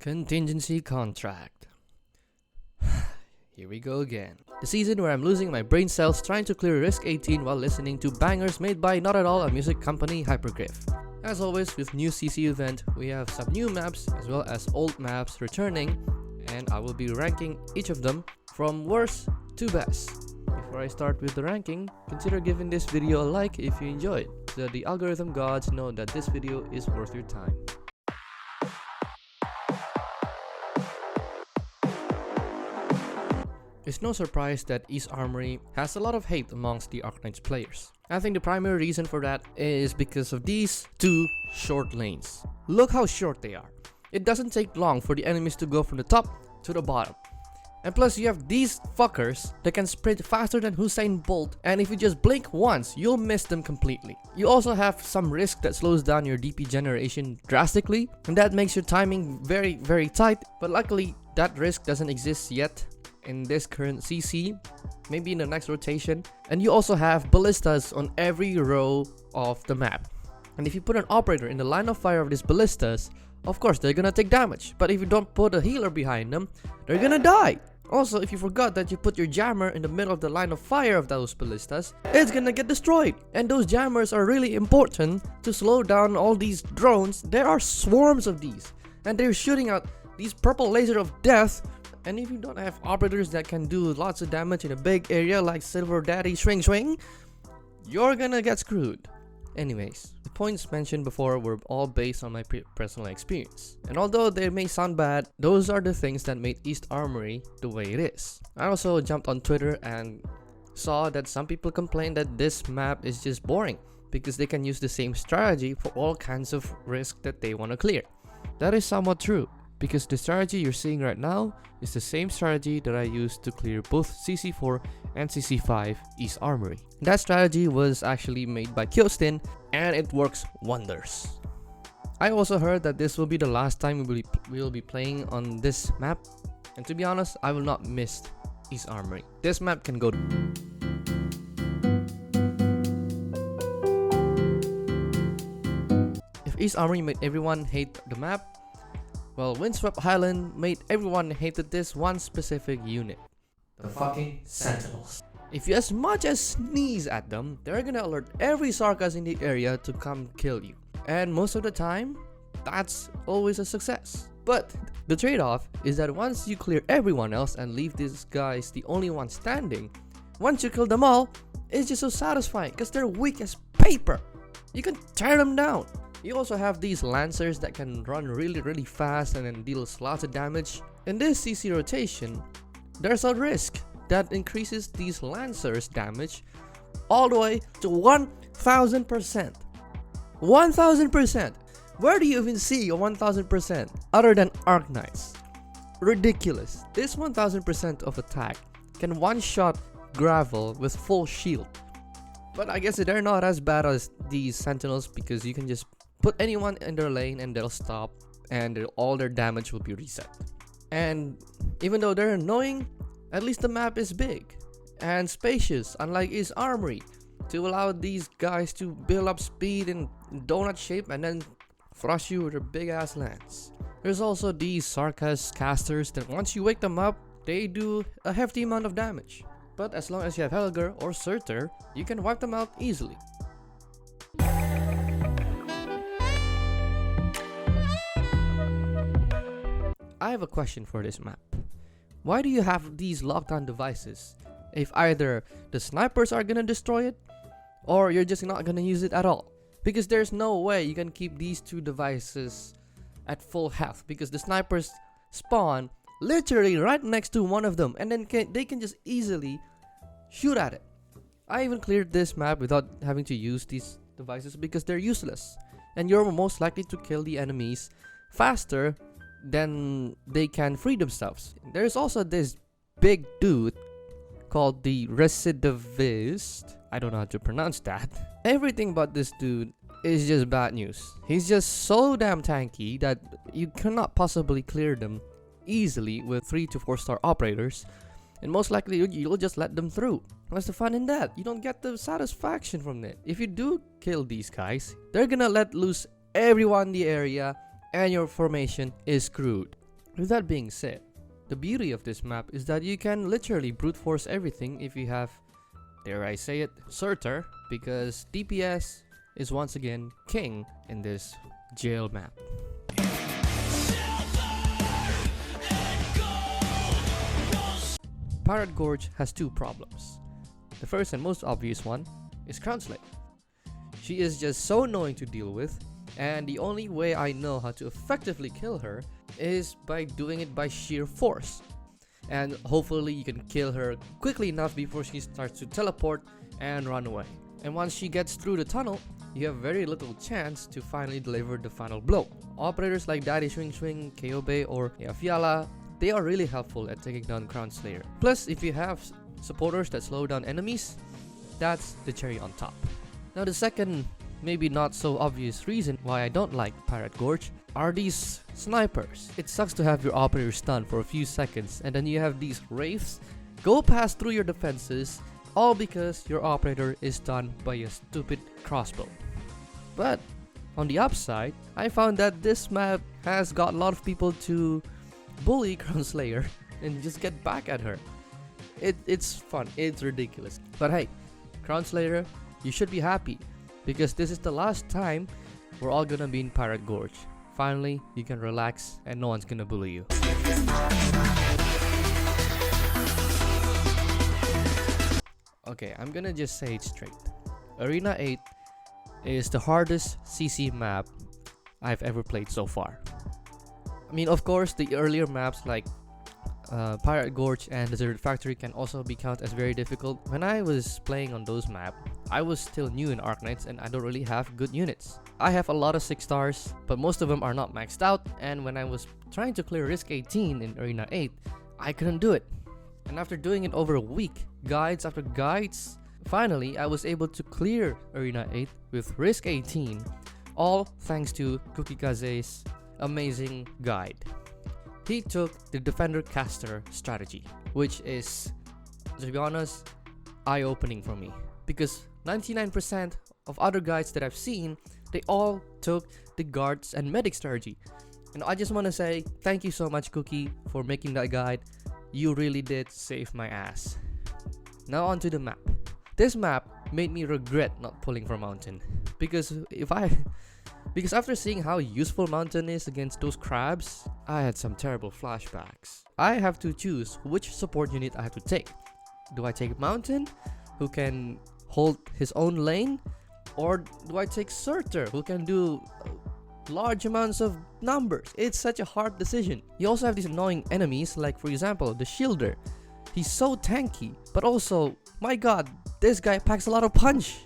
Contingency contract. Here we go again. The season where I'm losing my brain cells trying to clear Risk 18 while listening to bangers made by not at all a music company, Hypergriff. As always with new CC event, we have some new maps as well as old maps returning, and I will be ranking each of them from worst to best. Before I start with the ranking, consider giving this video a like if you enjoyed, so that the algorithm gods know that this video is worth your time. It's no surprise that East Armory has a lot of hate amongst the Arknights players. I think the primary reason for that is because of these two short lanes. Look how short they are. It doesn't take long for the enemies to go from the top to the bottom. And plus you have these fuckers that can sprint faster than Usain Bolt, and if you just blink once, you'll miss them completely. You also have some risk that slows down your DP generation drastically, and that makes your timing very tight, but luckily that risk doesn't exist yet in this current CC, maybe in the next rotation. And you also have ballistas on every row of the map, and if you put an operator in the line of fire of these ballistas, of course they're gonna take damage, but if you don't put a healer behind them, they're gonna die. Also, if you forgot that you put your jammer in the middle of the line of fire of those ballistas, it's gonna get destroyed. And those jammers are really important to slow down all these drones. There are swarms of these, and they're shooting out these purple laser of death. And if you don't have operators that can do lots of damage in a big area like Silver Daddy Swing, you're gonna get screwed. Anyways, the points mentioned before were all based on my personal experience. And although they may sound bad, those are the things that made East Armory the way it is. I also jumped on Twitter and saw that some people complain that this map is just boring because they can use the same strategy for all kinds of risk that they want to clear. That is somewhat true, because the strategy you're seeing right now is the same strategy that I used to clear both CC4 and CC5 East Armory. That strategy was actually made by Kyostin, and it works wonders. I also heard that this will be the last time we will be playing on this map, and to be honest, I will not miss East Armory. This map can go. If East Armory made everyone hate the map, well, Windswept Highlands made everyone hated this one specific unit. The fucking Sentinels. If you as much as sneeze at them, they're gonna alert every Sarkas in the area to come kill you. And most of the time, that's always a success. But the trade-off is that once you clear everyone else and leave these guys the only one standing, once you kill them all, it's just so satisfying because they're weak as paper. You can tear them down. You also have these lancers that can run really fast and then deal lots of damage. In this CC rotation, there's a risk that increases these lancers damage all the way to 1000%. 1000%! Where do you even see a 1000% other than Arknights? Ridiculous. This 1000% of attack can one-shot gravel with full shield. But I guess they're not as bad as these Sentinels because you can just put anyone in their lane and they'll stop, and all their damage will be reset. And even though they're annoying, at least the map is big and spacious, unlike East Armory, to allow these guys to build up speed in donut shape and then thrust you with their big ass lance. There's also these Sarkas casters that once you wake them up, they do a hefty amount of damage. But as long as you have Helger or Surtur, you can wipe them out easily. I have a question for this map. Why do you have these lockdown devices if either the snipers are gonna destroy it or you're just not gonna use it at all? Because there's no way you can keep these two devices at full health because the snipers spawn literally right next to one of them and then they can just easily shoot at it. I even cleared this map without having to use these devices because they're useless and you're most likely to kill the enemies faster then they can free themselves. There's also this big dude called the Recidivist. I don't know how to pronounce that. Everything about this dude is just bad news. He's just so damn tanky that you cannot possibly clear them easily with 3 to 4 star operators, and most likely you'll just let them through. What's the fun in that? You don't get the satisfaction from it. If you do kill these guys, they're gonna let loose everyone in the area and your formation is screwed. With that being said, the beauty of this map is that you can literally brute force everything if you have, dare I say it, Surtur, because DPS is once again king in this jail map. Pyrite Gorge has two problems. The first and most obvious one is Crown Slayer. She is just so annoying to deal with, and the only way I know how to effectively kill her is by doing it by sheer force. And hopefully you can kill her quickly enough before she starts to teleport and run away. And once she gets through the tunnel, you have very little chance to finally deliver the final blow. Operators like Daddy Swing Swing, Kyobe, or Fiala, they are really helpful at taking down Crown Slayer. Plus, if you have supporters that slow down enemies, that's the cherry on top. Now the second, maybe not so obvious reason why I don't like Pyrite Gorge are these snipers. It sucks to have your operator stunned for a few seconds and then you have these wraiths go past through your defenses, all because your operator is stunned by a stupid crossbow. But on the upside, I found that this map has got a lot of people to bully Crown Slayer and just get back at her. It's fun, it's ridiculous. But hey, Crown Slayer, you should be happy because this is the last time we're all gonna be in Pyrite Gorge. Finally, you can relax and no one's gonna bully you. Okay, I'm gonna just say it straight. Arena 8 is the hardest CC map I've ever played so far. I mean, of course, the earlier maps like Pyrite Gorge and Deserted Factory can also be counted as very difficult. When I was playing on those maps, I was still new in Arknights and I don't really have good units. I have a lot of 6 stars, but most of them are not maxed out, and when I was trying to clear Risk 18 in Arena 8, I couldn't do it. And after doing it over a week, guides after guides, finally I was able to clear Arena 8 with Risk 18, all thanks to Cookie Kaze's amazing guide. He took the Defender Caster strategy, which is, to be honest, eye-opening for me, because 99% of other guides that I've seen, they all took the guards and medic strategy. And I just want to say thank you so much, Cookie, for making that guide. You really did save my ass. Now onto the map. This map made me regret not pulling for Mountain, because after seeing how useful Mountain is against those crabs, I had some terrible flashbacks. I have to choose which support unit I have to take. Do I take Mountain, who can hold his own lane? Or do I take Surtur, who can do large amounts of numbers? It's such a hard decision. You also have these annoying enemies, like for example, the Shielder. He's so tanky, but also, my god, this guy packs a lot of punch.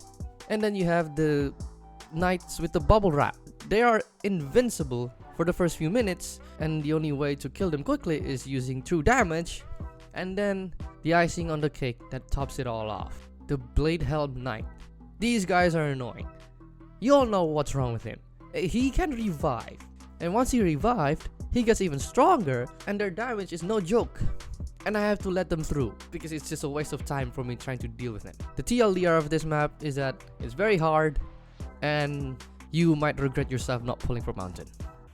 And then you have the Knights with the bubble wrap. They are invincible for the first few minutes, and the only way to kill them quickly is using true damage. And then the icing on the cake that tops it all off, the Blade Helm Knight. These guys are annoying. You all know what's wrong with him. He can revive, and once he revived, he gets even stronger, and their damage is no joke. And I have to let them through because it's just a waste of time for me trying to deal with them. The TLDR of this map is that it's very hard, and you might regret yourself not pulling for Mountain.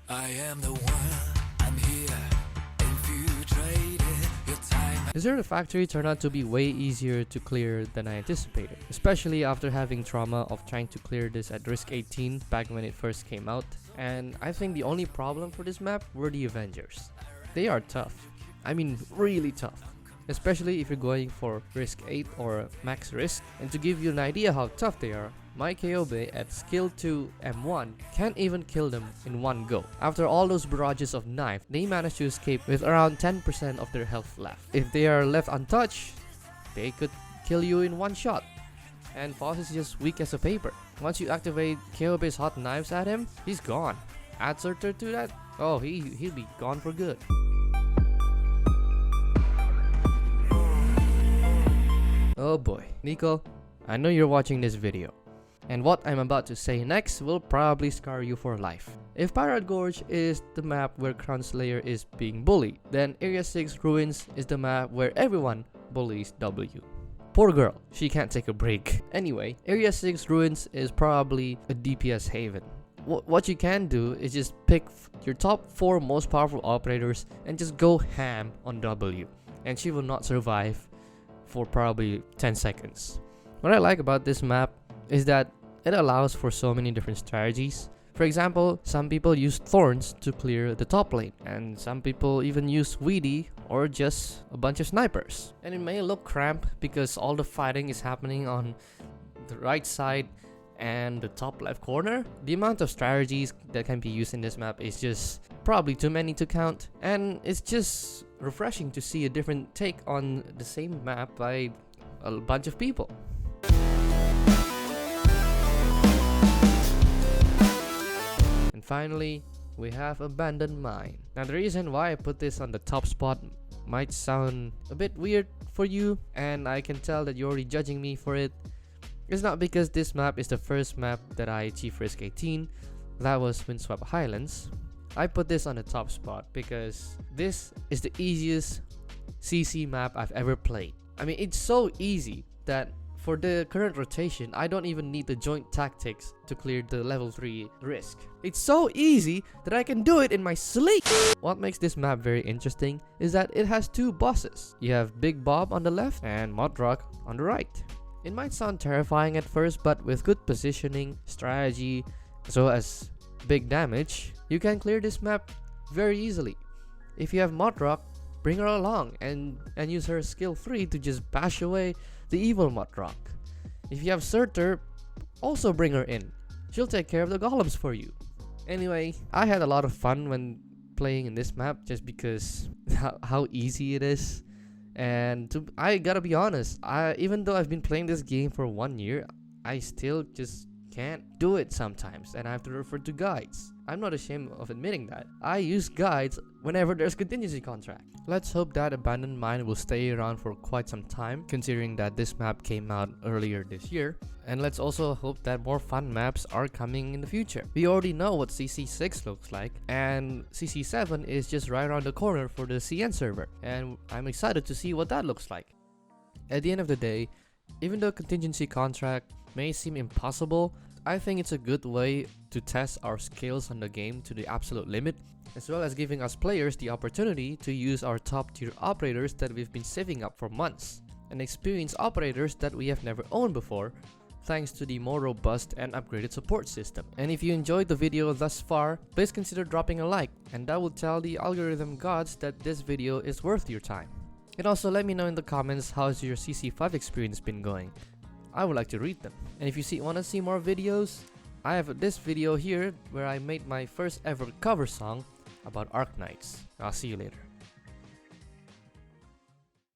I am the one, I'm here, infiltrated your time. Deserted Factory turned out to be way easier to clear than I anticipated, especially after having trauma of trying to clear this at Risk 18 back when it first came out. And I think the only problem for this map were the Avengers. They are tough. I mean, really tough. Especially if you're going for Risk 8 or Max Risk. And to give you an idea how tough they are, my Kyobe at Skill 2 M1 can't even kill them in one go. After all those barrages of knife, they managed to escape with around 10% of their health left. If they are left untouched, they could kill you in one shot. And Foss is just weak as a paper. Once you activate Kyobe's hot knives at him, he's gone. Add Surtur to that, oh, he'll be gone for good. Oh boy, Nico, I know you're watching this video, and what I'm about to say next will probably scar you for life. If Pyrite Gorge is the map where Crown Slayer is being bullied, then Area 6 Ruins is the map where everyone bullies W. Poor girl, she can't take a break. Anyway, Area 6 Ruins is probably a DPS haven. what you can do is just pick your top 4 most powerful operators and just go ham on W, and she will not survive for probably 10 seconds. What I like about this map is that it allows for so many different strategies. For example, some people use thorns to clear the top lane, and some people even use weedy or just a bunch of snipers. And it may look cramped because all the fighting is happening on the right side and the top left corner. The amount of strategies that can be used in this map is just probably too many to count, and it's just refreshing to see a different take on the same map by a bunch of people. And finally, we have Abandoned Mine. Now the reason why I put this on the top spot might sound a bit weird for you, and I can tell that you're already judging me for it. It's not because this map is the first map that I achieved Risk 18, that was Windswept Highlands. I put this on the top spot because this is the easiest CC map I've ever played. I mean, it's so easy that for the current rotation, I don't even need the joint tactics to clear the level 3 risk. It's so easy that I can do it in my sleep! What makes this map very interesting is that it has 2 bosses. You have Big Bob on the left and Modrock on the right. It might sound terrifying at first, but with good positioning, strategy, as well as big damage, you can clear this map very easily. If you have Modrock, bring her along and use her skill 3 to just bash away the evil Modrock. If you have Surtur, also bring her in. She'll take care of the golems for you. Anyway, I had a lot of fun when playing in this map just because how easy it is. And I gotta be honest, even though I've been playing this game for 1 year, I still just can't do it sometimes, and I have to refer to guides. I'm not ashamed of admitting that. I use guides whenever there's contingency contract. Let's hope that Abandoned Mine will stay around for quite some time, considering that this map came out earlier this year. And let's also hope that more fun maps are coming in the future. We already know what CC6 looks like, and CC7 is just right around the corner for the CN server, and I'm excited to see what that looks like. At the end of the day, even though contingency contract may seem impossible, I think it's a good way to test our skills on the game to the absolute limit, as well as giving us players the opportunity to use our top tier operators that we've been saving up for months, and experience operators that we have never owned before, thanks to the more robust and upgraded support system. And if you enjoyed the video thus far, please consider dropping a like, and that will tell the algorithm gods that this video is worth your time. And also let me know in the comments how's your CC5 experience been going. I would like to read them. And if you want to see more videos, I have this video here where I made my first ever cover song about Arknights. I'll see you later.